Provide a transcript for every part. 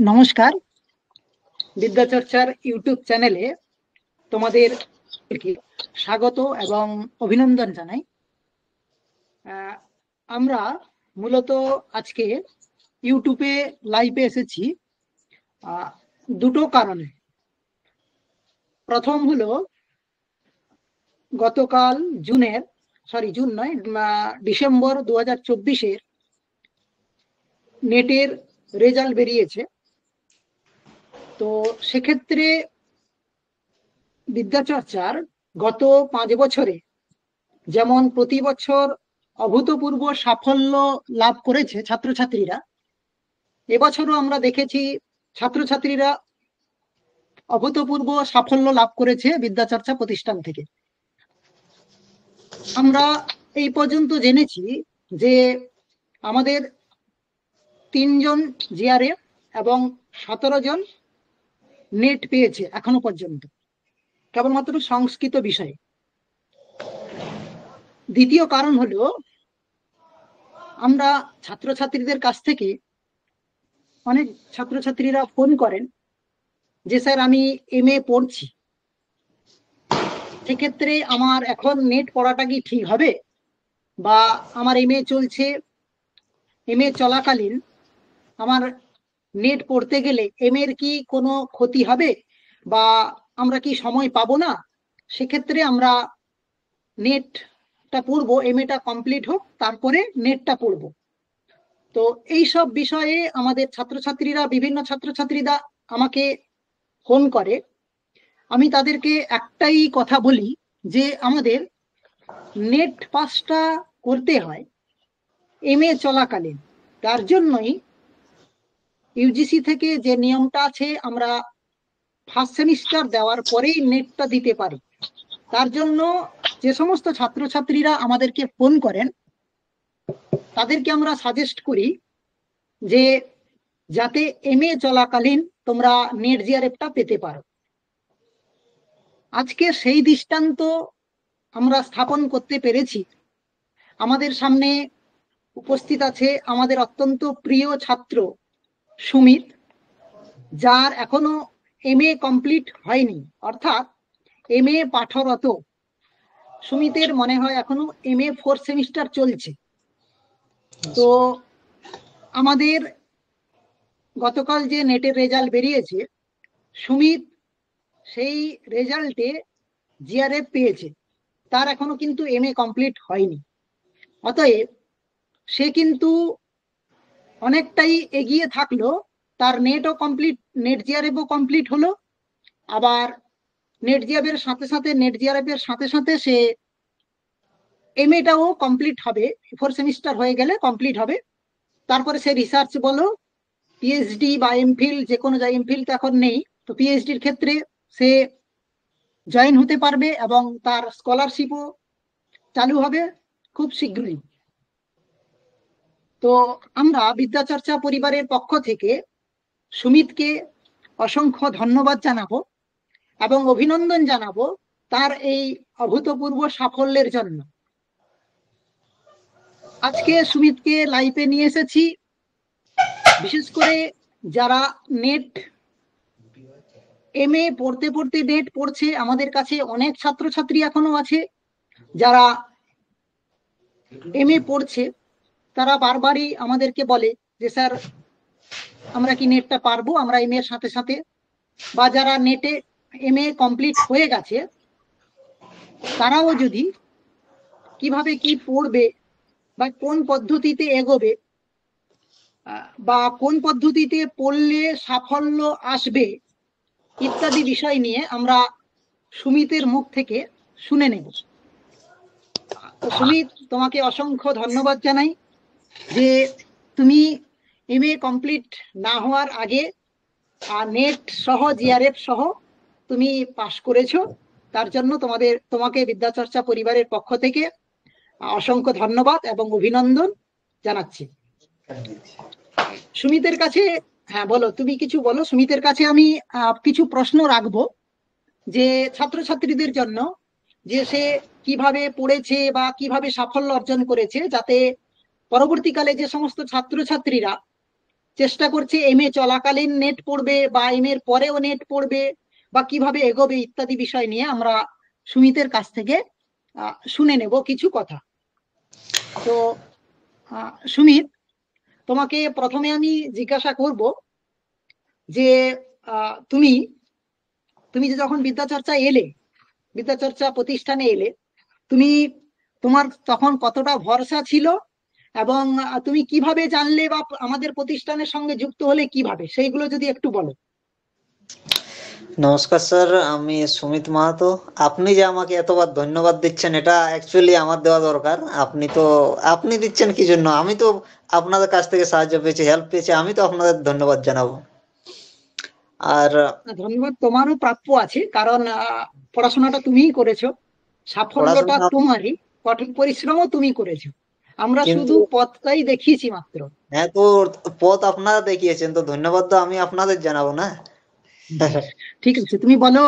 নমস্কার। বিদ্যাচর্চার ইউটিউব চ্যানেলে তোমাদের স্বাগত এবং অভিনন্দন জানাই। আমরা মূলত আজকে ইউটিউবে লাইভে এসেছি দুটো কারণে। প্রথম হলো গতকাল ডিসেম্বর 2024-এর নেটের রেজাল্ট বেরিয়েছে। তো সেক্ষেত্রে বিদ্যাচর্চার গত 5 বছরে যেমন প্রতি বছর অভূতপূর্ব সাফল্য লাভ করেছে ছাত্রছাত্রীরা, এবছরও আমরা দেখেছি ছাত্রছাত্রীরা অভূতপূর্ব সাফল্য লাভ করেছে বিদ্যাচর্চা প্রতিষ্ঠান থেকে। আমরা এই পর্যন্ত জেনেছি যে আমাদের 3 জন জিআরএফ এবং 17 জন নেট পেয়েছে এখনো পর্যন্ত, কেবলমাত্র সংস্কৃত বিষয়ে। দ্বিতীয় কারণ হলো আমরা ছাত্রছাত্রীদের কাছ থেকে অনেক ছাত্রছাত্রীরা ফোন করেন যে স্যার আমি এমএ পড়ছি, সেক্ষেত্রে আমার এখন নেট পড়াটা কি ঠিক হবে, বা আমার এমএ চলছে, এমএ চলাকালীন আমার নেট পড়তে গেলে এমএ এর কি কোনো ক্ষতি হবে, বা আমরা কি সময় পাবো না, সেক্ষেত্রে আমরা নেটটা পড়বো, এমএটা কমপ্লিট হোক তারপরে নেটটা পড়বো। তো এই সব বিষয়ে আমাদের বিভিন্ন ছাত্রছাত্রীরা আমাকে ফোন করে। আমি তাদেরকে একটাই কথা বলি যে আমাদের নেট পাসটা করতে হয় এমএ চলাকালীন। তার জন্যই ইউজিসি থেকে যে নিয়মটা আছে, আমরা ফার্স্ট সেমিস্টার দেওয়ার পরেই নেটটা দিতে পারি। তার জন্য যে সমস্ত ছাত্রছাত্রীরা আমাদেরকে ফোন করেন তাদেরকে আমরা সাজেস্ট করি যে যাতে এমএ চলাকালীন তোমরা নেট জিআরএফটা পেতে পারো। আজকে সেই দৃষ্টান্ত আমরা স্থাপন করতে পেরেছি। আমাদের সামনে উপস্থিত আছে আমাদের অত্যন্ত প্রিয় ছাত্র সুমিত, যার এখনো এমএ কমপ্লিট হয়নি, অর্থাৎ এমএ পাঠরত। সুমিতের মনে হয় এখনো এমএ 4 সেমিস্টার চলছে। তো আমাদের গতকাল যে নেটের রেজাল্ট বেরিয়েছে, সুমিত সেই রেজাল্টে জিআরএফ পেয়েছে, তার এখনো কিন্তু এমএ কমপ্লিট হয়নি। অতএব সে কিন্তু অনেকটাই এগিয়ে থাকলো, তার নেটও কমপ্লিট, নেট জিআরএফও কমপ্লিট হলো, আবার নেট জিআরএফ এর সাথে সাথে সে এমএটাও কমপ্লিট হবে, 4 সেমিস্টার হয়ে গেলে কমপ্লিট হবে। তারপরে সে রিসার্চ বলো, পিএইচডি বা এমফিল, যে কোনো এমফিল তো এখন নেই, তো পিএইচডির ক্ষেত্রে সে জয়েন হতে পারবে এবং তার স্কলারশিপও চালু হবে খুব শীঘ্রই। তো আমরা বিদ্যাচর্চা পরিবারের পক্ষ থেকে সুমিতকে অসংখ্য ধন্যবাদ জানাবো এবং অভিনন্দন জানাবো তার এই অভূতপূর্ব সাফল্যের জন্য। আজকে সুমিতকে লাইভে নিয়ে এসেছি বিশেষ করে যারা নেট এমএ পড়তে পড়তে নেট পড়ছে। আমাদের কাছে অনেক ছাত্রছাত্রী এখনো আছে যারা এমএ পড়ছে, তারা বারবারই আমাদেরকে বলে যে স্যার আমরা কি নেটটা পারবো, আমরা এমএ এর সাথে সাথে, বা যারা নেটে এমএ কমপ্লিট হয়ে গেছে তারাও যদি কিভাবে কি পড়বে বা কোন পদ্ধতিতে এগোবে বা কোন পদ্ধতিতে পড়লে সাফল্য আসবে ইত্যাদি বিষয় নিয়ে আমরা সুমিতের মুখ থেকে শুনে নেব। সুমিত, তোমাকে অসংখ্য ধন্যবাদ জানাই যে তুমি এমএ কমপ্লিট না হওয়ার আগে নেট সহ জিআরএফ সহ তুমি পাশ করেছো। তার জন্য তোমাকে বিদ্যাচর্চা পরিবারের পক্ষ থেকে অসংখ্য ধন্যবাদ এবং অভিনন্দন জানাচ্ছি। সুমিতের কাছে, হ্যাঁ বলো, তুমি কিছু বলো। সুমিতের কাছে আমি কিছু প্রশ্ন রাখবো যে ছাত্রছাত্রীদের জন্য, যে সে কিভাবে পড়েছে বা কিভাবে সাফল্য অর্জন করেছে, যাতে পরবর্তীকালে যে সমস্ত ছাত্রছাত্রীরা চেষ্টা করছে এমএ চলাকালীন নেট পড়বে বা এম এর পরেও নেট পড়বে বা কিভাবে এগোবে ইত্যাদি বিষয় নিয়ে আমরা সুমিতের কাছ থেকে শুনে নেব কিছু কথা। তো সুমিত, তোমাকে প্রথমে আমি জিজ্ঞাসা করব যে তুমি তুমি যে যখন বিদ্যাচর্চা এলে, বিদ্যাচর্চা প্রতিষ্ঠানে এলে, তুমি তোমার তখন কতটা ভরসা ছিল এবং তুমি কিভাবে জানলে বা আমাদের প্রতিষ্ঠানের সঙ্গে যুক্ত হলে কিভাবে, সেইগুলো যদি একটু বলো। নমস্কার স্যার, আমি সুমিত মাহাতো। আপনি যে আমাকে এতবার ধন্যবাদ দিচ্ছেন, এটা অ্যাকচুয়ালি আমার দেওয়া দরকার। আপনি দিচ্ছেন কি জন্য? আমি তো আপনাদের কাছ থেকে সাহায্য পেয়েছি, হেল্প পেয়েছি, আমি তো আপনাদের ধন্যবাদ জানাবো। আর ধন্যবাদ তোমারও প্রাপ্য আছে, কারণ পড়াশোনাটা তুমিই করেছো, সাফল্যটা পড়াশোনা, তোমারই, কঠিন পরিশ্রমও তুমি করেছো, আমরা কিন্তু শুধু পথটাই দেখিয়েছি মাত্র। হ্যাঁ, তো পথ আপনারা দেখিয়েছেন, তো ধন্যবাদ তো আমি আপনাদের জানাবো না? ঠিক আছে, তুমি বলো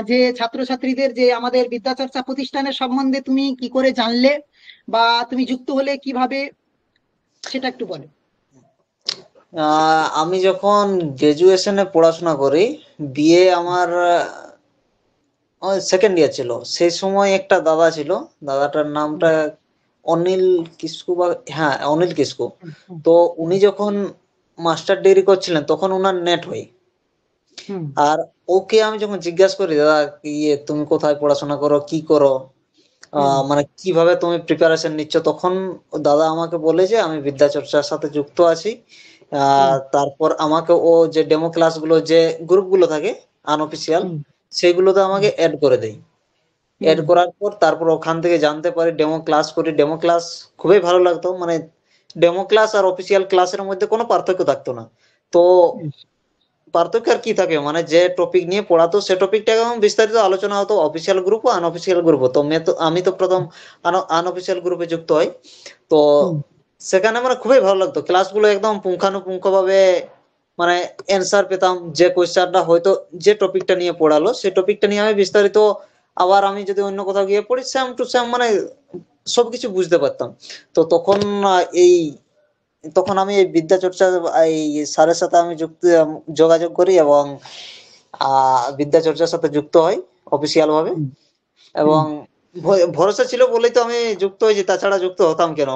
যে ছাত্রছাত্রীদের যে আমাদের বিদ্যাচর্চা প্রতিষ্ঠানের সম্বন্ধে তুমি কি করে জানলে বা তুমি যুক্ত হলে কিভাবে, সেটা একটু বলো। আমি যখন গ্রাজুয়েশনে পড়াশোনা করি, বিএ আমার সেকেন্ড ইয়ার ছিল, সেই সময় একটা দাদা ছিল। দাদাটার হুম, নামটা অনিল কিসকু, বা হ্যাঁ অনিল কিসকু। হুম, হুম, তো হুম, উনি যখন মাস্টার ডিগ্রি করছিলেন তখন ওনার নেট হয়। হুম, আর ওকে আমি যখন জিজ্ঞাসা করি, দাদা ইয়ে তুমি কোথায় পড়াশোনা করো, কি করো, হুম, মানে কিভাবে তুমি প্রিপারেশন নিচ্ছ, তখন ও দাদা আমাকে বলে যে আমি বিদ্যাচর্চার সাথে যুক্ত আছি। হুম, তারপর আমাকে ও যে ডেমো ক্লাসগুলো, যে গ্রুপগুলো থাকে আনঅফিসিয়াল, হুম, সেগুলোতে হুম, আমাকে অ্যাড করে দেয়। এড হুম, করার পর তারপর ওখান থেকে জানতে পারি, ডেমো ক্লাস করি। ডেমো ক্লাস খুবই ভালো লাগতো, মানে ডেমো ক্লাস আর অফিসিয়াল ক্লাসের মধ্যে কোনো পার্থক্য থাকতো না। তো হুম, পার্থক্য আর কি থাকে, মানে যে টপিক নিয়ে পড়াতো সে টপিকটা এবং বিস্তারিত আলোচনা হতো অফিসিয়াল গ্রুপ ও আনঅফিসিয়াল গ্রুপ। তো আমি তো প্রথম আনঅফিসিয়াল গ্রুপে যুক্ত হই। তো হুম, সেখানে মানে খুবই ভালো লাগতো, ক্লাসগুলো একদম পুঙ্খানুপুঙ্খ ভাবে মানে অ্যান্সার পেতাম। যে কোয়েশ্চেনটা হয়তো যে টপিকটা নিয়ে পড়ালো সেই টপিকটা নিয়ে আমি বিস্তারিত, আবার আমি যদি অন্য কোথাও গিয়ে পড়ি সেম টু সেম, মানে সবকিছু বুঝতে পারতাম। তো তখন আমি এই বিদ্যাচর্চা, এই স্যারের সাথে আমি যোগাযোগ করি এবং বিদ্যাচর্চার সাথে যুক্ত হই অফিসিয়াল ভাবে। হুম, হুম, এবং ভরসা ছিল বলেই তো আমি যুক্ত হয়েছি, তাছাড়া যুক্ত হতাম কেন?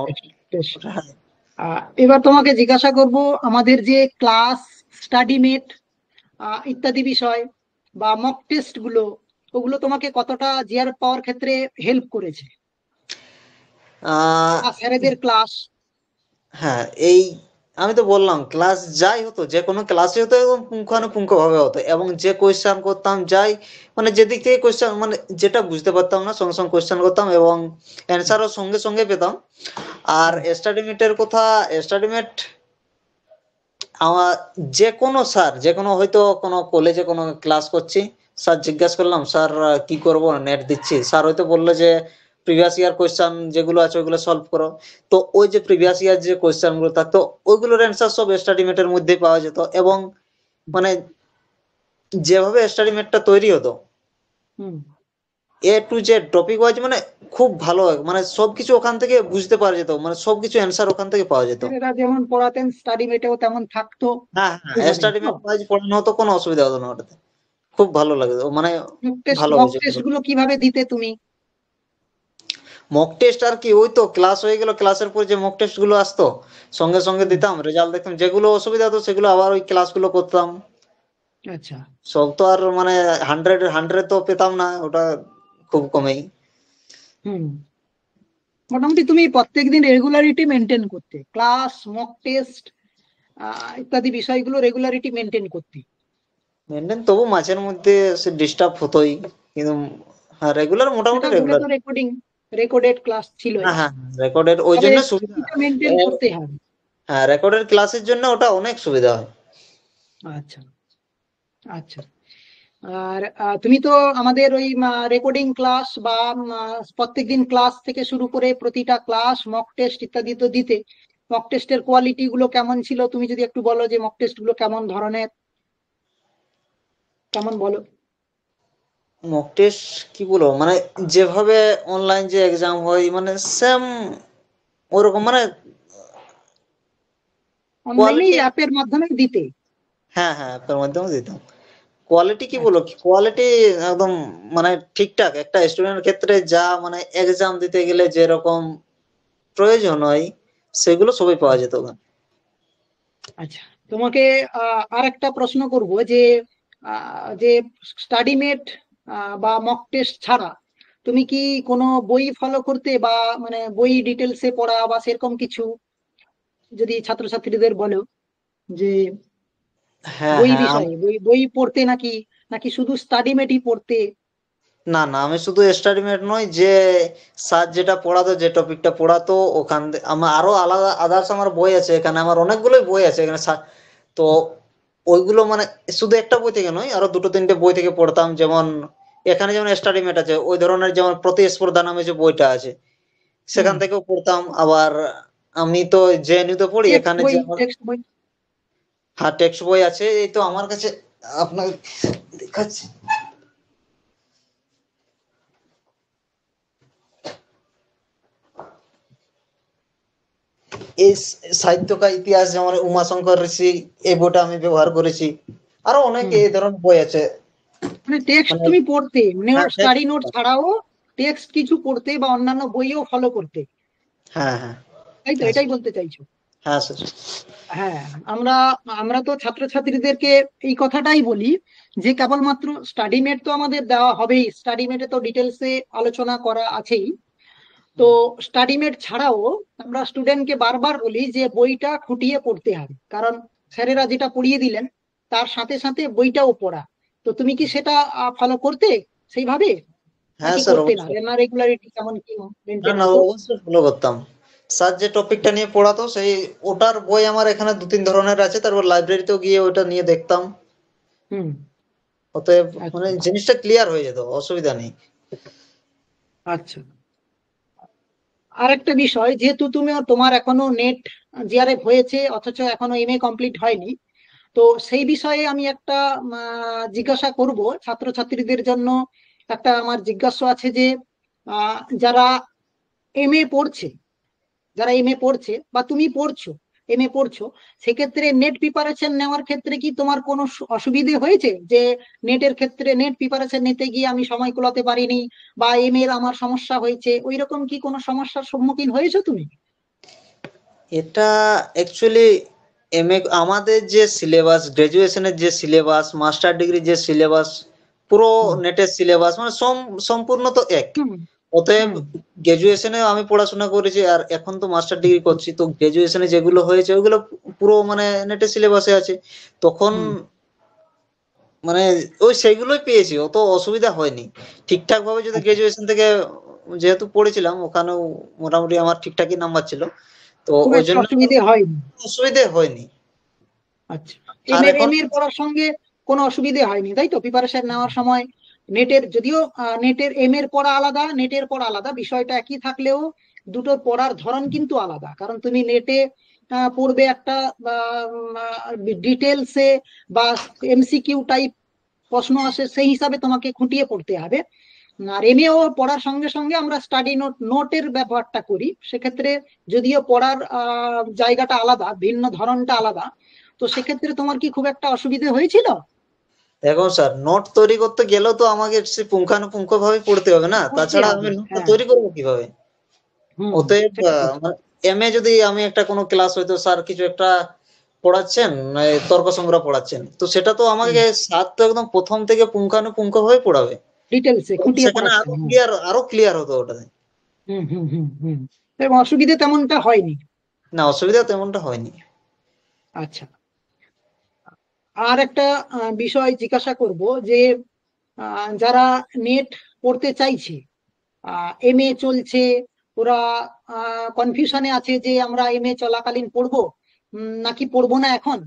বেশ, বেশ। এবার তোমাকে জিজ্ঞাসা করব, আমাদের যে ক্লাস, স্টাডি মেট ইত্যাদি বিষয় বা মক টেস্ট গুলো, ওগুলো তোমাকে কতটা জিআর পাওয়ার ক্ষেত্রে হেল্প করেছে, আহ বা স্যারেদের ক্লাস? হ্যাঁ, আমি তো বললাম, ক্লাস যাই হতো, যে কোনো ক্লাসে হতো এবং পুঙ্খানুপুঙ্খ ভাবে হতো, এবং যে কোয়েশ্চেন করতাম যাই, মানে যেদিক থেকে কোয়েশ্চেন, মানে যেটা বুঝতে পারতাম না সঙ্গে সঙ্গে কোয়েশ্চেন করতাম এবং অ্যান্সারও সঙ্গে সঙ্গে পেতাম। আর হুম, স্টাডিমেটের কথা, স্টাডিমেট আমার যে কোনো স্যার, যে কোনো হয়তো কোনো কলেজে কোনো ক্লাস করছি, স্যার জিজ্ঞাসা করলাম, স্যার কি করব, নেট দিচ্ছি, স্যার হয়তো বললো যে প্রিভিয়াস ইয়ার কোয়েশ্চেন যেগুলো আছে ওইগুলো সলভ করো। তো ওই যে প্রিভিয়াস ইয়ার যে কোয়েশ্চেন গুলো থাকতো, ওইগুলোর অ্যান্সার সব স্টাডিমেটের মধ্যেই পাওয়া যেত। এবং মানে যেভাবে স্টাডিমেটটা তৈরি হতো, হুম। এ টু জেড টপিক ওয়াইজ, মানে খুব ভালো, মানে সবকিছু ওখান থেকে বুঝতে পারা যেত, মানে সবকিছু অ্যান্সার ওখান থেকে পাওয়া যেত। এরা যেমন পড়াতেন স্টাডি মেটেও তেমন থাকতো, হ্যাঁ হ্যাঁ, ওইভাবেই তো। স্টাডিমেট ওয়াইজ পড়ানো হতো, কোনো অসুবিধা হতো না ওটাতে। খুব ভালো লাগে, মানে ভালো মক হয়েছে। টেস্ট গুলো কিভাবে দিতে তুমি? মক টেস্ট আর কি, ওই তো ক্লাস হয়ে গেল, ক্লাসের পর যে মক টেস্ট গুলো আসতো সঙ্গে সঙ্গে হুম, দিতাম, রেজাল্ট দেখতাম, যেগুলো অসুবিধা হতো সেগুলো আবার ওই ক্লাসগুলো করতাম। আচ্ছা। সব তো আর মানে হান্ড্রেড হান্ড্রেড তো পেতাম না, ওটা খুব কমেই। হুম। মোটামুটি তুমি প্রত্যেকদিন রেগুলারিটি মেনটেন করতে, ক্লাস, মক টেস্ট ইত্যাদি বিষয়গুলো রেগুলারিটি মেনটেন করতে। মেনটেন, তবু মাঝের মধ্যে সে ডিস্টার্ব হতোই, কিন্তু হ্যাঁ রেগুলার, মোটামুটি সেটা ভুলে রেগুলার। তো রেকর্ডেড ক্লাস ছিলই, হ্যাঁ হ্যাঁ, রেকর্ডের ওই তবে জন্য সুবিধা। রেগুলারিটিটা মেনটেন করতে হবে। হ্যাঁ, রেকর্ডের ক্লাসের জন্য ওটা অনেক সুবিধা হয়। আচ্ছা, আচ্ছা। আর তুমি তো আমাদের ওই রেকর্ডিং ক্লাস বা প্রত্যেকদিন ক্লাস থেকে শুরু করে প্রতিটা ক্লাস, মক টেস্ট ইত্যাদি তো দিতে। মক টেস্টের কোয়ালিটি গুলো কেমন ছিল, তুমি যদি একটু বলো যে মক টেস্ট গুলো কেমন ধরনের, কেমন বলো। মক টেস্ট কি বলবো, মানে যেভাবে অনলাইন যে এক্সাম হয়, মানে সেম ওরকম, মানে অনলাইনে কোয়ালিটি, অ্যাপের মাধ্যমে দিতে। হ্যাঁ হ্যাঁ অ্যাপের মাধ্যমে দিতাম। কোয়ালিটি কি বলো, আচ্ছা কোয়ালিটি একদম মানে ঠিকঠাক একটা স্টুডেন্টের ক্ষেত্রে যা মানে এক্সাম দিতে গেলে যেরকম প্রয়োজন হয় সেগুলো সবই পাওয়া যেত ওখানে। আচ্ছা, তোমাকে আর একটা প্রশ্ন করব যে যে স্টাডি মেট বা মক টেস্ট ছাড়া তুমি কি কোনো বই ফলো করতে, বা মানে বই ডিটেলসে পড়া বা সেরকম কিছু, যদি ছাত্রছাত্রীদের বলো যে হ্যাঁ বই হ্যাঁ বিষয়ে বই বই পড়তে, নাকি নাকি শুধু স্টাডি মেটই পড়তে? না না আমি শুধু এস্টিমেট নয়, যে স্যার যেটা পড়াতো, যে টপিকটা পড়াতো ওখান আমার আরো আলাদা আদার্স আমার বই আছে, এখানে আমার অনেকগুলোই বই আছে এখানে তো ওইগুলো মানে শুধু একটা বই থেকে নয়, আরো দুটো তিনটে বই থেকে পড়তাম। যেমন এখানে যেমন এস্টিমেট আছে, ওই ধরনের যেমন প্রতিস্পর্ধা নামে যে বইটা আছে হুম, সেখান থেকেও পড়তাম। আবার আমি তো জেএনইউ তে পড়ি, টেক্সট এখানে বই, যে আমার টেক্সট বই। হ্যাঁ টেক্সট বই আছে, এই তো আমার কাছে আপনাকে দেখাচ্ছি। এই সাহিত্যকা ইতিহাস যেমন উমাশঙ্কর ঋষি, এই বইটা আমি ব্যবহার করেছি। আরো অনেক হুম, এই ধরনের বই আছে। মানে টেক্সট মানে তুমি পড়তে, মানে হ্যাঁ স্টাডি নোট ছাড়াও টেক্সট কিছু পড়তে বা অন্যান্য বইও ফলো করতে, হ্যাঁ হ্যাঁ তাই তো? হ্যাঁ এটাই বলতে চাইছো? হ্যাঁ স্যার। হ্যাঁ, আমরা আমরা তো ছাত্রছাত্রীদেরকে এই কথাটাই বলি যে কেবলমাত্র স্টাডি মেট তো আমাদের দেওয়া হবেই, স্টাডি মেটে তো ডিটেলসে আলোচনা করা আছেই। তো স্টাডি মেট ছাড়াও আমরা স্টুডেন্টকে বারবার বলি যে বইটা খুঁটিয়ে পড়তে হবে, কারণ স্যারেরা যেটা পড়িয়ে দিলেন তার সাথে সাথে বইটাও পড়া। তো তুমি কি সেটা ফলো করতে সেইভাবে, হ্যাঁ নাকি স্যার করতে না? অবশ্যই। না রেগুলারিটি কেমন কি না মেনটেন না হতো? অবশ্যই ফলো করতাম। স্যার যে টপিকটা নিয়ে পড়াতো সেই ওটার বই আমার এখানে দু তিন ধরনের আছে, তারপর লাইব্রেরিতেও গিয়ে ওটা নিয়ে দেখতাম। হুম। অতএব মানে আচ্ছা জিনিসটা ক্লিয়ার হয়ে যেত, অসুবিধা নেই। আচ্ছা। আরেকটা বিষয়, যেহেতু তুমি তোমার এখনো নেট জিআরএফ হয়েছে অথচ এখনো এমএ কমপ্লিট হয়নি, তো সেই বিষয়ে আমি একটা জিজ্ঞাসা করব ছাত্রছাত্রীদের জন্য। একটা আমার জিজ্ঞাসা আছে যে যারা এমএ পড়ছে, যারা এমএ পড়ছে বা তুমি পড়ছো, এমএ পড়ছো, সেক্ষেত্রে নেট প্রিপারেশন নেওয়ার ক্ষেত্রে কি তোমার কোনো অসুবিধে হয়েছে? যে নেটের ক্ষেত্রে নেট প্রিপারেশন নিতে গিয়ে আমি সময় কুলাতে পারিনি, বা এম এর আমার সমস্যা হয়েছে, ওই রকম কি কোনো সমস্যার সম্মুখীন হয়েছো তুমি? এটা অ্যাকচুয়ালি এমএ আমাদের যে সিলেবাস, গ্রাজুয়েশনের যে সিলেবাস, মাস্টার ডিগ্রির যে সিলেবাস, পুরো হুম, নেটের সিলেবাস মানে সম্পূর্ণ তো এক। হুম, অতএব হুম, গ্রাজুয়েশনে আমি পড়াশোনা করেছি আর এখন তো মাস্টার ডিগ্রি করছি, তো গ্রাজুয়েশনে যেগুলো হয়েছে ওইগুলো পুরো মানে নেটের সিলেবাসে আছে। তখন হুম। মানে ওই সেইগুলোই পেয়েছি, অত অসুবিধা হয়নি। ঠিকঠাক ভাবে যদি আচ্ছা, গ্রাজুয়েশন থেকে যেহেতু পড়েছিলাম ওখানেও মোটামুটি আমার ঠিকঠাকই নাম্বার ছিল, তো খুব ওই একটা জন্য অসুবিধে হয়নি। অসুবিধে হয়নি। আচ্ছা, আর এম এর এখন এম এর পড়ার সঙ্গে কোনো অসুবিধে হয়নি, তাই তো? প্রিপারেশন নেওয়ার সময় নেটের, যদিও নেটের এম এর পড়া আলাদা, নেটের পড়া আলাদা, বিষয়টা একই থাকলেও দুটোর পড়ার ধরন কিন্তু আলাদা। কারণ তুমি নেটে পড়বে একটা ডিটেলসে বা এমসিকিউ টাইপ প্রশ্ন আসে, সেই হিসাবে তোমাকে খুঁটিয়ে পড়তে হবে। আর এমএও পড়ার সঙ্গে সঙ্গে আমরা স্টাডি নোটের ব্যবহারটা করি, সেক্ষেত্রে যদিও পড়ার জায়গাটা আলাদা, ভিন্ন ধরনটা আলাদা, তো সেক্ষেত্রে তোমার কি খুব একটা অসুবিধে হয়েছিল? দেখো স্যার, নোট তৈরি করতে গেলেও তো আমাকে সে পুঙ্খানুপুঙ্খ ভাবে পড়তে হবে না, পড়তে তাছাড়া হবে, আমি নোটটা হ্যাঁ। তৈরি করবো কিভাবে? হুম, অতএব সেটা ঠিক। এমএ যদি আমি একটা কোনো ক্লাস হয়তো স্যার কিছু একটা পড়াচ্ছেন, এই তর্ক সংগ্রহ পড়াচ্ছেন, তো সেটা তো হুম, আমাকে স্যার তো একদম প্রথম থেকে পুঙ্খানুপুঙ্খ ভাবে পড়াবে। ডিটেলসে তখন খুঁটিয়ে সেখানে পড়াচ্ছেন, হুম। আরো ক্লিয়ার হতো ওটাতে। হুম, হুম, হুম, হুম। এবং অসুবিধে তেমনটা হয়নি। না অসুবিধা তেমনটা হয়নি। আচ্ছা, আর একটা বিষয় জিজ্ঞাসা করব যে যারা নেট পড়তে চাইছে, এমএ চলছে, ওরা কনফিউশনে আছে যে আমরা এমএ চলাকালীন পড়বো নাকি পড়বো না, এখন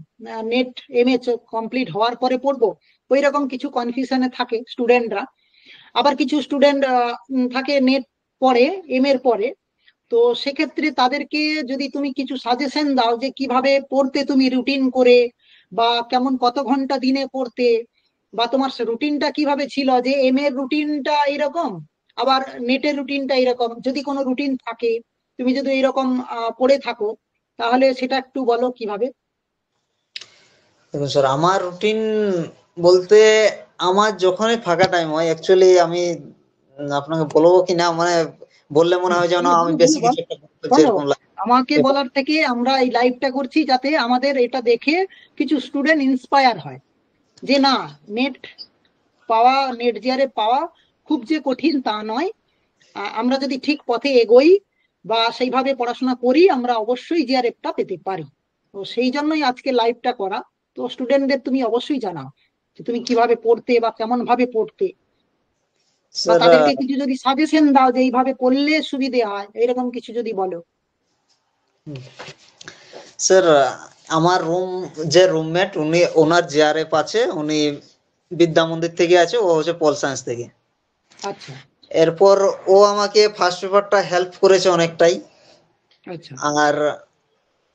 নেট এমএ কমপ্লিট হওয়ার পরে পড়বো, ওই রকম কিছু কনফিউশনে থাকে স্টুডেন্টরা। আবার কিছু স্টুডেন্ট থাকে নেট পড়ে, এম এর পরে। তো সেক্ষেত্রে তাদেরকে যদি তুমি কিছু সাজেশন দাও যে কিভাবে পড়তে তুমি রুটিন করে, বা কেমন কত ঘন্টা দিনে পড়তে, বা তোমার রুটিনটা কিভাবে ছিল, যে এম এর রুটিনটা এরকম আবার নেটের রুটিনটা এরকম, যদি কোনো রুটিন থাকে, তুমি যদি এরকম পড়ে থাকো, তাহলে সেটা একটু বলো কিভাবে। দেখুন স্যার, আমার রুটিন বলতে আমার যখনই ফাঁকা টাইম হয়, অ্যাকচুয়ালি আমি আপনাকে বলবো কিনা, মানে বললে মনে হয় যেন আমি বলো বেশি বলো কিছু বলো একটা করছি বলো। এরকম লাগে। আমাকে দেখুন, বলার থেকে আমরা এই লাইভটা করছি যাতে আমাদের এটা দেখে কিছু স্টুডেন্ট ইন্সপায়ার হয় যে না, নেট পাওয়া, নেট জিআরএফ পাওয়া খুব যে কঠিন তা নয়। আমরা যদি ঠিক পথে এগোই বা সেইভাবে পড়াশোনা করি, আমরা অবশ্যই জিআরএফটা পেতে পারি। তো সেই জন্যই আজকে লাইভটা করা। তো স্টুডেন্টদের তুমি অবশ্যই জানাও যে তুমি কিভাবে পড়তে বা কেমন ভাবে পড়তে, বা স্যার তাদেরকে কিছু যদি সাজেশন দাও যে এইভাবে পড়লে সুবিধে হয়, এরকম কিছু যদি বলো। স্যার আমার যে রুমমেট, ওনার জিআরএফ আছে, উনি বিদ্যা মন্দির থেকে আছে, ও হচ্ছে পল সায়েন্স থেকে। আচ্ছা এরপর ও আমাকে ফার্স্ট পেপারটা হেল্প করেছে অনেকটাই। আচ্ছা। আর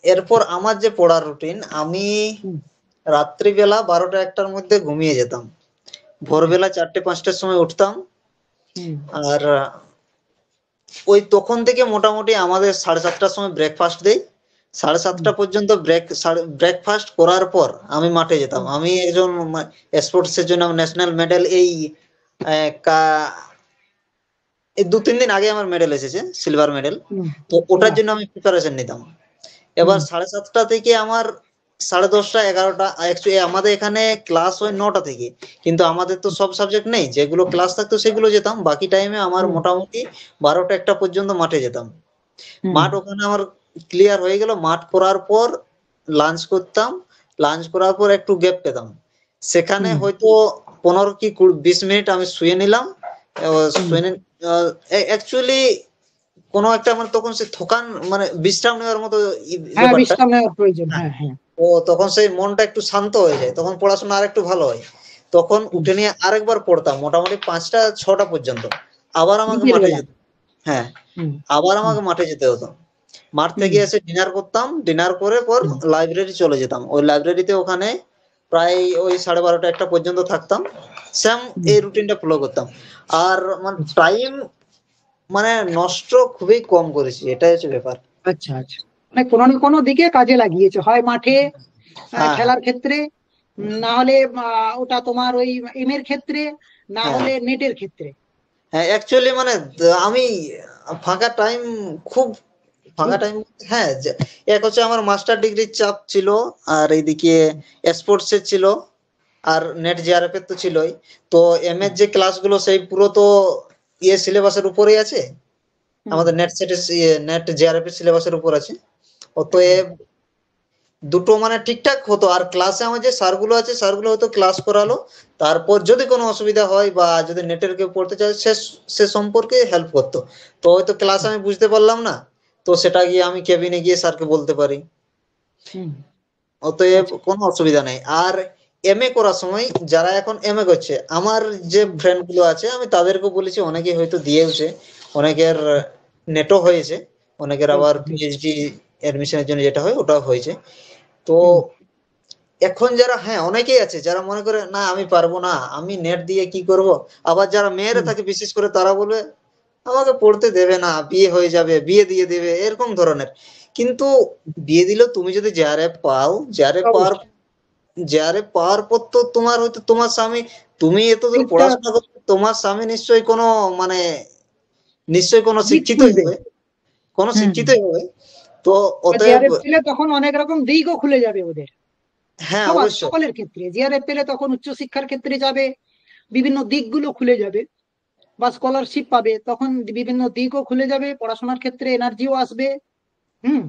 এরপর আমার যে পড়ার রুটিন, আমি হুম, রাত্রিবেলা 12টা-1টার মধ্যে ঘুমিয়ে যেতাম, আচ্ছা। ভোরবেলা 4টে-5টার সময় উঠতাম। হুম আর ওই তখন থেকে মোটামুটি আমাদের 7:30টার সময় ব্রেকফাস্ট দেই, সাড়ে হুম সাতটা পর্যন্ত ব্রেকফাস্ট করার পর আমি মাঠে যেতাম। হুম আমি একজন স্পোর্টস এর জন্য ন্যাশনাল মেডেল এই 2-3 দিন আগে আমার মেডেল এসেছে, সিলভার মেডেল। হুম। তো ওটার বাহ। জন্য আমি প্রিপারেশন নিতাম। এবার হুম 7:30টা থেকে আমার 10:30-11টা, অ্যাকচুয়ালি আমাদের এখানে ক্লাস হয় 9টা থেকে, কিন্তু আমাদের তো সব সাবজেক্ট নেই, যেগুলো ক্লাস থাকতো সেগুলো যেতাম, বাকি টাইমে আমার হুম মোটামুটি 12টা-1টা পর্যন্ত মাঠে যেতাম। হুম মাঠ ওখানে আমার ক্লিয়ার হয়ে গেল, মাঠ করার পর লাঞ্চ করতাম, লাঞ্চ করার পর একটু গ্যাপ পেতাম, সেখানে হুম হয়তো 15 কি 20 মিনিট আমি শুয়ে নিলাম। হুম। শুয়ে অ্যাকচুয়ালি কোনো একটা, মানে তখন সে থকান, মানে বিশ্রাম নেওয়ার মতো হ্যাঁ, ব্যাপারটা। বিশ্রাম নেওয়ার প্রয়োজন, হ্যাঁ, হ্যাঁ হ্যাঁ। ও তখন সেই মনটা একটু শান্ত হয়ে যায়, তখন পড়াশোনা আর একটু ভালো হয়। তখন হুম। উঠে নিয়ে আরেকবার পড়তাম মোটামুটি 5টা-6টা পর্যন্ত। আবার আমাকে বিকেল মাঠে বেলা। যেতে, হ্যাঁ, হুম আবার হুম আমাকে মাঠে যেতে হতো। মাঠ হুম থেকে এসে ডিনার করতাম, ডিনার করে পর হুম লাইব্রেরি চলে যেতাম। ওই লাইব্রেরিতে ওখানে প্রায় ওই 12:30-1টা পর্যন্ত থাকতাম। সেম হুম। এই রুটিনটা ফলো করতাম। আর মানে আচ্ছা টাইম, মানে নষ্ট খুবই কম করেছি, এটাই হচ্ছে ব্যাপার। আচ্ছা আচ্ছা। মানে কোনো না কোনো দিকে কাজে লাগিয়েছে, হয় মাঠে হ্যাঁ, হ্যাঁ, খেলার ক্ষেত্রে, না হলে ওটা তোমার ওই এম এর ক্ষেত্রে, না হ্যাঁ, হলে নেটের ক্ষেত্রে। হ্যাঁ, অ্যাকচুয়ালি মানে আমি ফাঁকা টাইম খুব ফাঁকা টাইম, হ্যাঁ, এক হচ্ছে আমার মাস্টার ডিগ্রির চাপ ছিল, আর এইদিকে স্পোর্টস এর ছিল, আর নেট জিআরএফ এর তো ছিলই। তো এম এর যে ক্লাসগুলো সেই পুরো তো সিলেবাসের উপরেই আছে, হুম আমাদের নেট জিআরএফ এর সিলেবাসের উপর আছে। একদম। অতএব দুটো মানে ঠিকঠাক হতো। আর ক্লাসে আমার যে স্যারগুলো আছে, স্যারগুলো হয়তো ক্লাস করালো, তারপর যদি কোনো অসুবিধা হয় বা যদি নেটের কেউ পড়তে চায়, সে সে সম্পর্কে হেল্প করতো। তো হয়তো ক্লাস আমি বুঝতে পারলাম না, তো সেটা গিয়ে আমি কেবিনে গিয়ে স্যারকে বলতে পারি। হুম। অতএব আচ্ছা। কোনো অসুবিধা নেই। আর এমএ করার সময় যারা এখন এমএ করছে, আমার যে হুম ফ্রেন্ড গুলো আছে, আমি তাদেরকে বলেছি, অনেকে হয়তো দিয়েছে, অনেকের নেটও হয়েছে, অনেকের আবার একদম নিশ্চয়ই। পিএইচডি এডমিশনের জন্য যেটা হয় ওটাও হয়েছে। তো হুম এখন যারা, হ্যাঁ, অনেকেই আছে যারা মনে করে না আমি পারবো না, আমি নেট দিয়ে কি করব। আবার যারা মেয়েরা হুম। থাকে বিশেষ করে, তারা বলবে আমাকে পড়তে দেবে না, বিয়ে হয়ে যাবে, বিয়ে দিয়ে দেবে, এরকম ধরনের। কিন্তু বিয়ে দিলেও তুমি যদি জেআরএফ পাও, অবশ্যই। জেআরএফ পাওয়ার পর তো তোমার হয়তো তোমার স্বামী, তুমি এতদূর একটা পড়াশোনা করছো, তোমার স্বামী নিশ্চয়ই কোনো, মানে নিশ্চয়ই কোনো দিক শিক্ষিতই খুলবে। হবে, কোনো হুম। শিক্ষিতই হবে। তো অতএব, জিআরএফ পেলে তখন অনেক রকম দিকও খুলে যাবে ওদের, হ্যাঁ, সবার অবশ্যই। সকলের ক্ষেত্রে। জিআরএফ পেলে তখন উচ্চশিক্ষার ক্ষেত্রে যাবে, বিভিন্ন দিকগুলো খুলে যাবে, বা স্কলারশিপ পাবে, তখন বিভিন্ন দিকও খুলে যাবে, পড়াশোনার ক্ষেত্রে এনার্জিও আসবে। হুম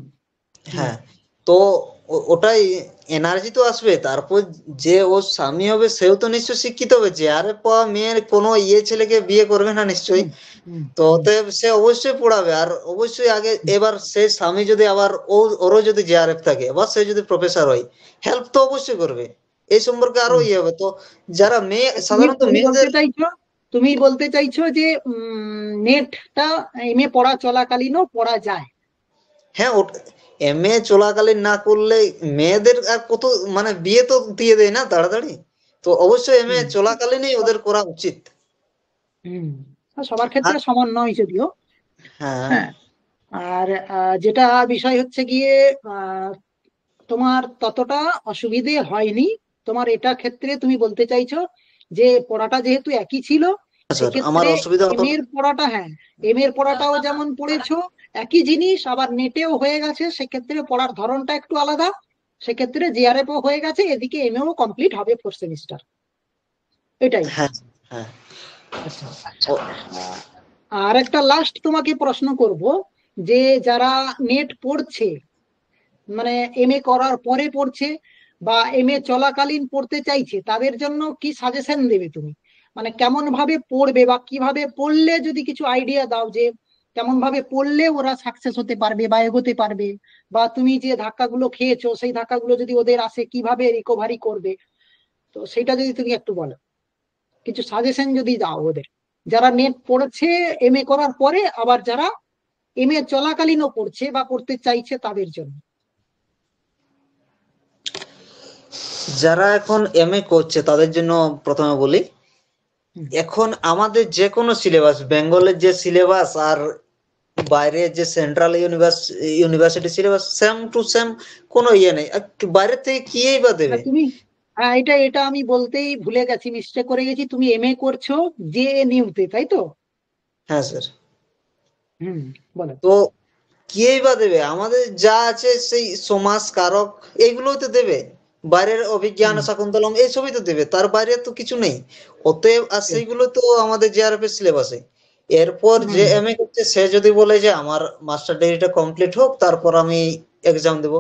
হুম হ্যাঁ, তো ওটাই, এনার্জি তো আসবে। তারপর যে ওর স্বামী হবে, সেও তো নিশ্চয়ই শিক্ষিত হবে। যে আরে পাওয়া মেয়ের কোনো ছেলেকে বিয়ে করবে না নিশ্চয়ই। হুম হুম তো হুম অতএব সে অবশ্যই পড়াবে। আর অবশ্যই আগে, এবার সে স্বামী যদি আবার ওরও যদি জেআরএফ থাকে, বা সে যদি প্রফেসর হয়, হেল্প তো অবশ্যই করবে, এই সম্পর্কে আরো হুম। হবে। তো যারা মেয়ে, তুমি সাধারণত তুমি বলতে মেয়েদের, চাইছো, তুমি বলতে চাইছো যে নেটটা এমএ পড়া চলাকালীনও পড়া যায়। হ্যাঁ, এমএ চলাকালীন না করলে মেয়েদের আর কত, মানে বিয়ে তো দিয়ে দেয় না তাড়াতাড়ি। তো অবশ্যই এমএ হুম চলাকালীনই ওদের করা উচিত। হুম। সবার আর ক্ষেত্রে সমান নয় যদিও। হ্যাঁ, হ্যাঁ। আর যেটা বিষয় হচ্ছে গিয়ে, তোমার ততটা অসুবিধে হয়নি। তোমার এটা ক্ষেত্রে তুমি বলতে চাইছো যে পড়াটা যেহেতু একই ছিল, স্যার আমার সেক্ষেত্রে অসুবিধা এম হতো না। এর পড়াটা, হ্যাঁ, এম এর পড়াটাও যেমন পড়েছো একই জিনিস, আবার নেটেও হয়ে গেছে, সেক্ষেত্রে পড়ার ধরনটা একটু আলাদা, সেক্ষেত্রে জিআরএফ ও হয়ে গেছে, এদিকে এম এও কমপ্লিট হবে 4 সেমিস্টার, এটাই। হ্যাঁ হ্যাঁ। আচ্ছা। ও, আহ, আর একটা লাস্ট তোমাকে প্রশ্ন করব, যে যারা নেট পড়ছে, মানে এম এ করার পরে পড়ছে বা এম এ চলাকালীন পড়তে চাইছে, তাদের জন্য কি সাজেশন দেবে তুমি? মানে কেমন ভাবে পড়বে বা কিভাবে পড়লে, যদি কিছু আইডিয়া দাও যে কেমন ভাবে পড়লে ওরা সাকসেস হতে পারবে বা এগোতে পারবে, বা তুমি যে ধাক্কাগুলো খেয়েছো সেই ধাক্কাগুলো যদি ওদের আসে কিভাবে রিকভারি করবে, তো সেটা যদি তুমি একটু বলো, কিছু সাজেশন যদি দাও ওদের, যারা নেট পড়ছে এম এ করার পরে, আবার যারা এম এ চলাকালীনও পড়ছে বা পড়তে চাইছে তাদের জন্য। যারা এখন এমএ করছে তাদের জন্য প্রথমে বলি, হুম। এখন আমাদের যে কোনো সিলেবাস, বেঙ্গলের যে সিলেবাস আর বাইরে যে central university syllabus, same to same, কোনো ইয়ে নেই। আর বাইরে থেকে কিই বা না দেবে? তুমি, হ্যাঁ, এটা এটা আমি বলতেই ভুলে গেছি, মিস্টেক করে গেছি, তুমি এম এ করছো জেএনইউ তে, তাই তো? হ্যাঁ স্যার। হুম, বলো। তো কিই বা দেবে? আমাদের যা আছে সেই সমাস কারক এইগুলোই তো দেবে, বাইরের অভিজ্ঞান হুম, শাকুন্তলম এইসবই তো দেবে, তার বাইরে তো কিছু নেই। অতএব আর ঠিক। সেইগুলো তো আমাদের জিআরএফ এর সিলেবাসে। এরপর যে হুম, এমএ করছে সে যদি বলে যে আমার মাস্টার ডিগ্রিটা কমপ্লিট হোক তারপর আমি এক্সাম দেব,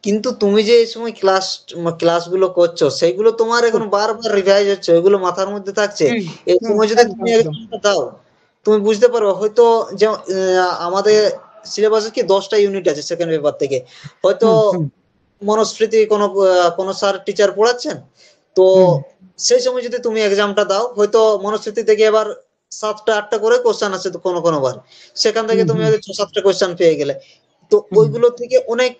কিন্তু তুমি যে এই সময় ক্লাসগুলো করছো সেইগুলো তোমার এখন ঠিক। বারবার রিভাইজ হচ্ছে, ওইগুলো মাথার মধ্যে থাকছে। হুম, এই হুম, সময় যদি একদম তুমি একদম। এক্সামটা দাও, তুমি বুঝতে পারবে হয়তো যে আমাদের সিলেবাসে কি 10টা ইউনিট আছে সেকেন্ড পেপার থেকে, হয়তো হুম, হুম, মনস্মৃতি কোনো স্যার টিচার পড়াচ্ছেন, তো হুম, সেই সময় যদি তুমি এক্সামটা দাও হয়তো মনস্মৃতি থেকে এবার 7টা 8টা করে কোশ্চেন আছে তো কোনো কোনো বার, সেখান থেকে হুম, তুমি হুম, হয়তো 6 7টা কোশ্চেন পেয়ে গেলে, তো হুম, ওইগুলো থেকে অনেক,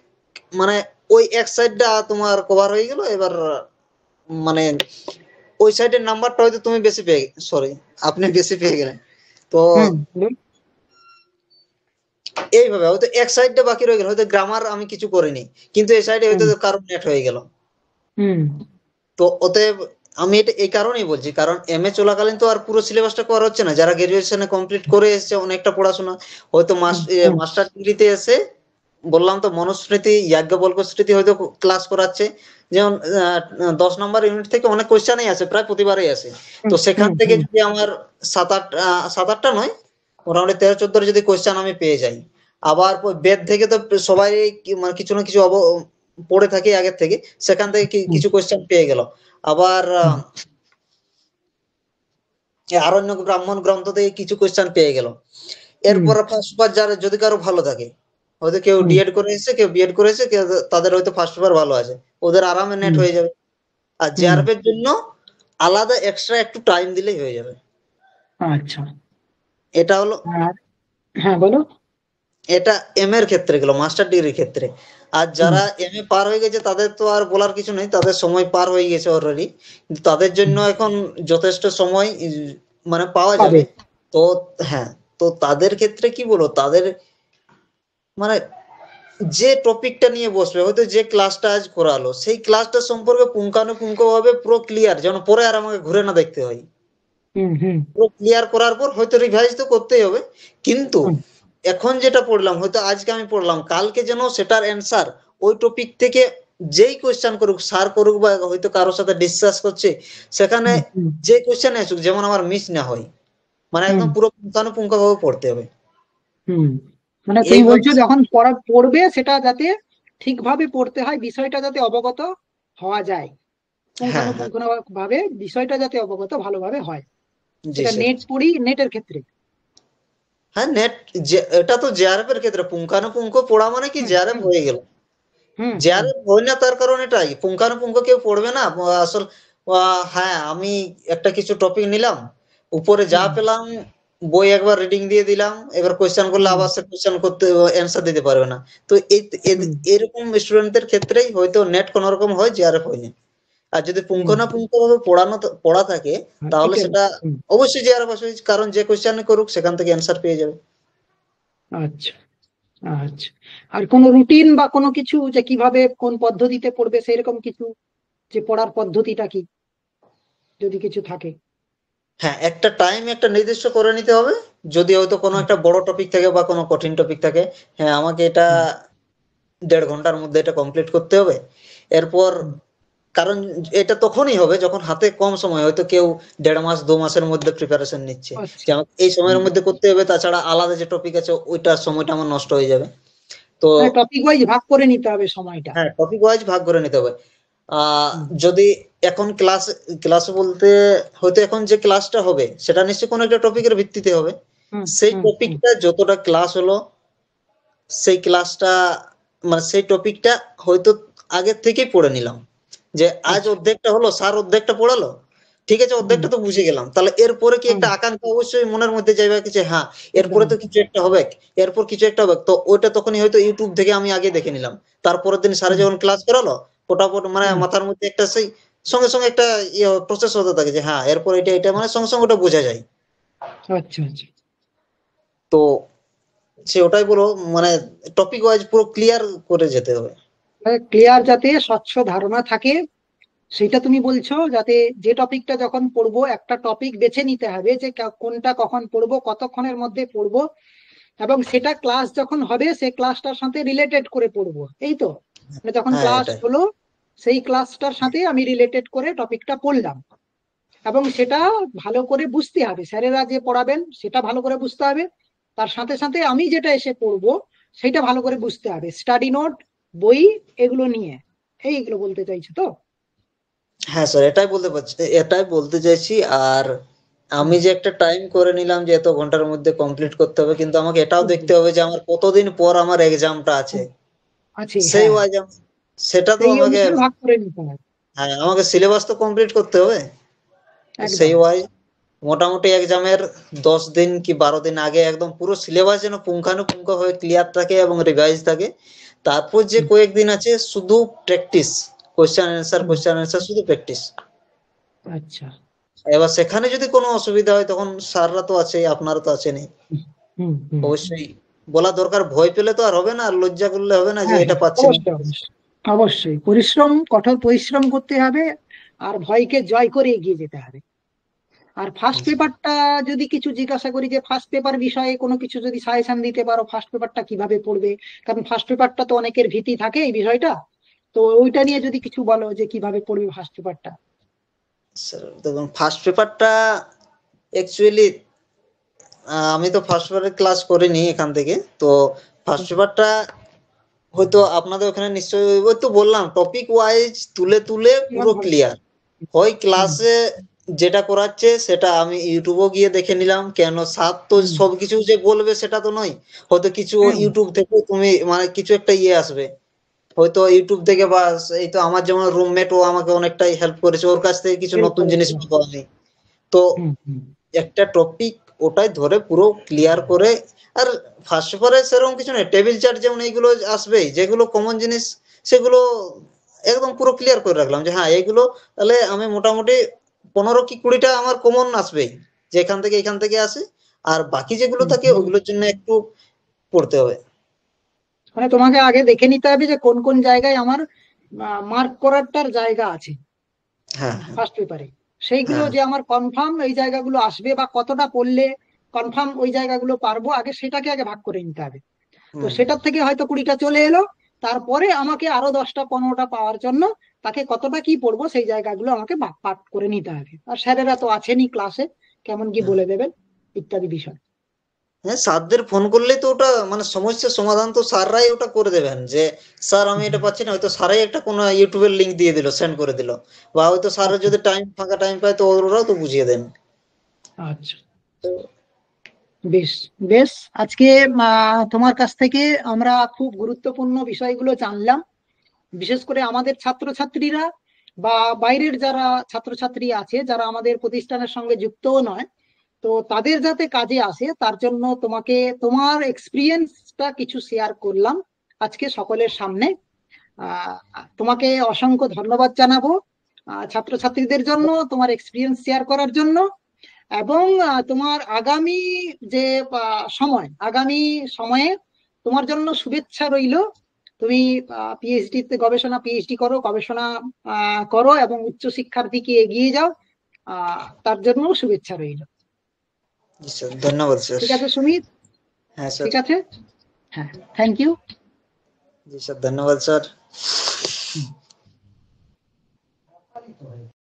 মানে ওই এক সাইডটা তোমার কভার হয়ে গেল। এবার মানে ওই সাইডের নাম্বারটা হয়তো তুমি বেশি পেয়ে, সরি, আপনি বেশি পেয়ে গেলেন। তো হুম, বলুন। এইভাবে হয়তো এক সাইডটা বাকি রয়ে গেল, হয়তো গ্রামার আমি কিছু করিনি, কিন্তু এই সাইডে হয়তো হুম, কারণ নেট হয়ে গেল। হুম, তো অতএব আমি এটা এই কারণেই বলছি, কারণ এমএ চলাকালীন তো আর পুরো সিলেবাসটা করা হচ্ছে না, যারা গ্রাজুয়েশনে কমপ্লিট করে এসেছে অনেকটা পড়াশোনা, হয়তো হুম, হুম, মাস্টার ডিগ্রিতে এসে বললাম তো মনুস্মৃতি যাজ্ঞবল্ক্য স্মৃতি হয়তো ক্লাস করাচ্ছে, যেমন 10 নম্বর ইউনিট থেকে অনেক কোশ্চেনই আসে, প্রায় প্রতিবারই আসে। তো হুম, সেখান হুম, থেকে হুম, যদি আমার 7 8টা নয়, মোটামুটি 13 14 যদি কোশ্চেন আমি পেয়ে যাই, আবার বেদ থেকে তো সবাই মানে কিছু না কিছু পড়ে থাকি আগের থেকে, সেখান থেকে হুম, কিছু কোশ্চেন পেয়ে গেল। আবার হুম, এই আরণ্যক ব্রাহ্মণ গ্রন্থ থেকে কিছু কোশ্চেন পেয়ে গেল। হুম, এরপর ফার্স্ট পেপার যারা যদি কারো ভালো থাকে, হয়তো কেউ হুম, ডিএড করে এসেছে কেউ বিএড করে এসেছে, কেউ তাদের হয়তো ফার্স্ট পেপার ভালো আছে, ওদের আরামে নেট হুম, হয়ে যাবে। আর হুম, জিআরএফ এর জন্য আলাদা এক্সট্রা একটু টাইম দিলেই হয়ে যাবে। আচ্ছা। এটা হলো, আর হ্যাঁ, বলো। এটা এম এর ক্ষেত্রে গেল, মাস্টার ডিগ্রির ক্ষেত্রে। আর হুম, যারা এম এ পার হয়ে গেছে তাদের তো আর বলার কিছু নেই, তাদের সময় পার হয়ে গেছে অলরেডি, কিন্তু তাদের জন্য হুম, এখন যথেষ্ট সময় মানে পাওয়া পাবে। যাবে। তো হ্যাঁ, তো তাদের ক্ষেত্রে কি বলো, তাদের মানে যে টপিকটা নিয়ে বসবে, হয়তো যে ক্লাসটা আজ করালো সেই ক্লাসটা সম্পর্কে পুঙ্খানুপুঙ্খ ভাবে পুরো ক্লিয়ার, যেন পরে আর আমাকে ঘুরে না দেখতে হয়। হুম, হুম, পুরো ক্লিয়ার করার পর হয়তো রিভাইজ তো করতেই হবে, কিন্তু হুম, এখন যেটা পড়লাম হয়তো আজকে আমি পড়লাম, কালকে যেন সেটার অ্যান্সার ওই টপিক থেকে যেই কোয়েশ্চেন করুক, স্যার করুক বা হয়তো কারোর সাথে ডিসকাস করছে, সেখানে হুম, হুম, যে কোয়েশ্চেন আসুক যেমন আমার মিস না হয়, মানে হুম, একদম পুরো পুঙ্খানুপুঙ্খ ভাবে পড়তে হবে। হুম। মানে তুমি এইভাবে বলছো যখন পড়বে সেটা যাতে ঠিকভাবে পড়তে হয়, বিষয়টা যাতে অবগত হওয়া যায়, হ্যাঁ হ্যাঁ, পুঙ্খানুপুঙ্খ ভাবে বিষয়টা যাতে অবগত ভালোভাবে হয়, জি সেটা স্যার। নেট পড়ি, নেটের ক্ষেত্রে। হ্যাঁ নেট, এটা তো জেআরএফ এর ক্ষেত্রে পুঙ্খানুপুঙ্খ পড়া মানে কি হুম, জেআরএফ হুম, হয়ে গেল। হুম, হুম, জেআরএফ হয় না তার কারণ এটাই, পুঙ্খানুপুঙ্খ কেউ পড়বে না আসল। হ্যাঁ আমি একটা কিছু টপিক নিলাম, উপরে যা হুম, পেলাম বই একবার রিডিং দিয়ে দিলাম, এবার কোয়েশ্চেন করলে হুম, আবার সে কোয়েশ্চেন করতে অ্যান্সার দিতে পারবে না। তো হুম, এরকম স্টুডেন্টদের ক্ষেত্রেই হয়তো নেট কোন রকম হয়, জেআরএফ হয় না। আর যদি হুম, পুঙ্খানুপুঙ্খ ভাবে পড়া থাকে হ্যাঁ, তাহলে ঠিকই সেটা বলছো। হুম, অবশ্যই জেআরএফ আসবে, কারণ যে কোয়েশ্চেন করুক সেখান থেকে অ্যান্সার পেয়ে যাবে। আচ্ছা। আচ্ছা, আর কোনো রুটিন বা কোনো কিছু যে কিভাবে কোন পদ্ধতিতে পড়বে সেরকম কিছু, যে পড়ার পদ্ধতিটা কি, যদি কিছু থাকে? হ্যাঁ, একটা টাইম একটা নির্দিষ্ট করে নিতে হবে। যদি হয়তো কোনো হুম, একটা বড় টপিক থাকে বা কোনো কঠিন টপিক থাকে, হ্যাঁ আমাকে এটা হুম, ১.৫ ঘন্টার মধ্যে এটা কমপ্লিট করতে হবে। এরপর হুম। কারণ এটা তখনই হবে যখন হাতে কম সময়, হয়তো কেউ ১.৫ মাস ২ মাসের মধ্যে প্রিপারেশন নিচ্ছে যে আচ্ছা, আমাকে এই সময়ের হুম। মধ্যে করতে হবে, তাছাড়া আলাদা যে টপিক আছে ওইটার সময়টা আমার নষ্ট হয়ে যাবে। তো মানে টপিক ওয়াইজ ভাগ করে নিতে হবে সময়টা। হ্যাঁ, টপিক ওয়াইজ ভাগ করে নিতে হবে। হুম, যদি এখন ক্লাস বলতে হয়তো এখন যে ক্লাসটা হবে সেটা নিশ্চয়ই কোনো একটা টপিকের ভিত্তিতে হবে। হুম, সেই হুম, হুম। টপিকটা যতটা ক্লাস হলো সেই ক্লাসটা মানে সেই টপিকটা হয়তো আগের থেকেই পড়ে নিলাম। যে আজ আচ্ছা। অর্ধেকটা হলো, স্যার অর্ধেকটা পড়ালো, ঠিক আছে হুম, অর্ধেকটা তো বুঝে গেলাম, তাহলে এরপরে কি হুম। একটা আকাঙ্ক্ষা অবশ্যই মনের মধ্যে যাইবে কি যে হ্যাঁ এরপরে একদম। তো কিছু একটা হবে, এরপর কিছু একটা হবে, তো ওইটা তখনই হয়তো ইউটিউব থেকে আমি আগে দেখে নিলাম। তারপরের দিন স্যার হুম, যখন ক্লাস করালো ফটাফট মানে হুম। মাথার মধ্যে একটা সেই সঙ্গে সঙ্গে একটা প্রসেস হতে থাকে যে হ্যাঁ এরপর এটা মানে সঙ্গে সঙ্গে ওটা বোঝা যায়। আচ্ছা, আচ্ছা। তো সে ওটাই বলো, মানে টপিক ওয়াইজ পুরো ক্লিয়ার করে যেতে হবে। ক্লিয়ার যাতে স্বচ্ছ ধারণা থাকে, সেটা তুমি বলছো, যাতে যে টপিকটা যখন পড়বো একটা টপিক বেছে নিতে হবে যে কোনটা কখন পড়বো, কতক্ষণের মধ্যে পড়বো, এবং সেটা ক্লাস যখন হবে সেই ক্লাসটার সাথে রিলেটেড করে পড়বো, এই তো? মানে যখন হ্যাঁ ক্লাস এটাই। হলো সেই ক্লাসটার সাথে আমি রিলেটেড করে টপিকটা পড়লাম, এবং সেটা ভালো করে বুঝতে হবে, স্যারেরা যে পড়াবেন সেটা ভালো করে বুঝতে হবে, তার সাথে সাথে আমি যেটা এসে পড়বো সেটা ভালো করে বুঝতে হবে, স্টাডি নোট, বই, এগুলো নিয়ে। এইগুলো বলতে চাইছো তো? হ্যাঁ স্যার এটাই বলতে চাইছি। আর আমি হুম, যে একটা টাইম করে নিলাম যে এত ঘন্টার মধ্যে কমপ্লিট করতে হবে, কিন্তু আমাকে এটাও হুম, দেখতে হবে যে আমার কতদিন পর আমার এক্সামটা আছে। হুম। আছে, সেই হ্যাঁ। ওয়াইজ সেটা তো সেই আমাকে, অনুসারে ভাগ করে নিতে হবে। হ্যাঁ আমাকে সিলেবাস তো কমপ্লিট করতে হবে। তো সেই একদম। ওয়াইজ মোটামুটি এক্সামের ১০ দিন কি ১২ দিন আগে একদম পুরো সিলেবাস যেন পুঙ্খানুপুঙ্খ হয়ে ক্লিয়ার থাকে এবং রিভাইজ থাকে। তারপর যে হুম, কয়েকদিন আছে শুধু প্র্যাকটিস, হুম। কোশ্চেন অ্যান্সার শুধু প্র্যাকটিস। আচ্ছা। এবার সেখানে যদি কোনো অসুবিধা হয় তখন স্যাররা তো আছেই, আপনারা তো আছেনই, হুম, হুম, হুম। অবশ্যই বলা দরকার। ভয় পেলে তো আর হবে না, আর লজ্জা করলে হবে না যে হ্যাঁ, এটা হ্যাঁ, পাচ্ছি না। অবশ্যই, অবশ্যই। অবশ্যই পরিশ্রম, কঠোর পরিশ্রম করতে হবে, আর ভয়কে জয় করে এগিয়ে যেতে হবে। আর ফার্স্ট পেপারটা যদি কিছু জিজ্ঞাসা করি, যে ফার্স্ট পেপার বিষয়ে কোনো কিছু যদি সাজেশন দিতে পারো, ফার্স্ট পেপারটা কিভাবে পড়বে, কারণ ফার্স্ট পেপারটা তো অনেকের ভীতি থাকে এই বিষয়টা, তো ওইটা নিয়ে যদি কিছু বলো যে কিভাবে পড়বে ফার্স্ট পেপারটা। স্যার দেখুন ফার্স্ট পেপারটা অ্যাকচুয়ালি আমি তো ফার্স্ট পেপারের ক্লাস করিনি এখান থেকে। তো ফার্স্ট পেপারটা হয়তো আপনাদের ওখানে নিশ্চয়ই ওই তো বললাম টপিক ওয়াইজ তুলে তুলে পুরো ক্লিয়ার হয় হুম, ক্লাসে। যেটা করাচ্ছে সেটা আমি ইউটিউবও গিয়ে দেখে নিলাম, কেন স্যার তো হুম, সবকিছু যে বলবে সেটা তো নয়। হয়তো কিছু হুম, ইউটিউব থেকে তুমি মানে কিছু একটা আসবে, হয়তো ইউটিউব থেকে বা এই তো আমার যেমন রুমমেট ও আমাকে অনেকটাই হেল্প করেছে, ওর কাছ থেকে কিছু help নতুন জিনিস করেছিল। পাবো আমি। তো হুম, হুম, একটা টপিক ওটাই ধরে পুরো ক্লিয়ার করে। আর ফার্স্ট পেপারে সেরকম কিছু নেই, টেবিল চার্ট যেমন এইগুলো আসবেই, যেগুলো কমন জিনিস সেগুলো একদম পুরো ক্লিয়ার করে রাখলাম যে হ্যাঁ এইগুলো তাহলে আমি মোটামুটি ১৫ কি ২০টা আমার কমন আসবেই, যে এখান থেকে আসে। আর বাকি যেগুলো হুম, থাকে হুম। ওগুলোর জন্য একটু পড়তে হবে। মানে তোমাকে আগে দেখে নিতে হবে যে কোন কোন জায়গায় আমার মার্ক করারটার জায়গা আছে হ্যাঁ হ্যাঁ ফার্স্ট পেপারে, সেইগুলো হ্যাঁ। যে আমার কনফার্ম এই জায়গাগুলো আসবে, বা কতটা পড়লে কনফার্ম ওই জায়গাগুলো পারবো, আগে সেটাকে আগে ভাগ করে নিতে হবে। তো হুম। সেটার থেকে হয়তো 20টা চলে এলো, তারপরে আমাকে আরো 10টা 15টা পাওয়ার জন্য তাকে কতটা কি পড়বো সেই জায়গাগুলো আমাকে ভাগ পাঠ করে নিতে হবে, আর স্যারেরা তো আছেনই ক্লাসে, কেমন কি হ্যাঁ বলে দেবেন ইত্যাদি বিষয়। হ্যাঁ, স্যারদের ফোন করলেই তো ওটা মানে সমস্যার সমাধান তো স্যাররাই ওটা করে দেবেন। যে স্যার আমি এটা পাচ্ছি না, হয়তো স্যারাই একটা কোনো ইউটিউবের লিংক দিয়ে দিল, সেন্ড করে দিল, বা হয়তো স্যারের আচ্ছা, যদি ফাঁকা টাইম পায় তো ওরাও তো বুঝিয়ে দেন। আচ্ছা। তো বেশ, বেশ। আজকে তোমার কাছ থেকে আমরা খুব গুরুত্বপূর্ণ বিষয়গুলো জানলাম, বিশেষ করে আমাদের ছাত্রছাত্রীরা বা বাইরের যারা ছাত্রছাত্রী আছে যারা আমাদের প্রতিষ্ঠানের সঙ্গে যুক্তও নয়, তো তাদের যাতে কাজে আসে তার জন্য তোমাকে তোমার এক্সপিরিয়েন্সটা কিছু শেয়ার করলাম আজকে সকলের সামনে। আহ, তোমাকে অসংখ্য ধন্যবাদ জানাবো ছাত্রছাত্রীদের জন্য তোমার এক্সপিরিয়েন্স শেয়ার করার জন্য, এবং তোমার আগামী যে আগামী সময়ে তোমার জন্য শুভেচ্ছা রইলো। তুমি পিএইচডি তে পিএইচডি করো, গবেষণা করো এবং উচ্চশিক্ষার দিকে এগিয়ে যাও। তার জন্য শুভেচ্ছা রইলো। জি স্যার, ধন্যবাদ স্যার। ঠিক আছে সুমিত? হ্যাঁ স্যার। ঠিক আছে, হ্যাঁ, থ্যাংক ইউ। জি স্যার, ধন্যবাদ স্যার।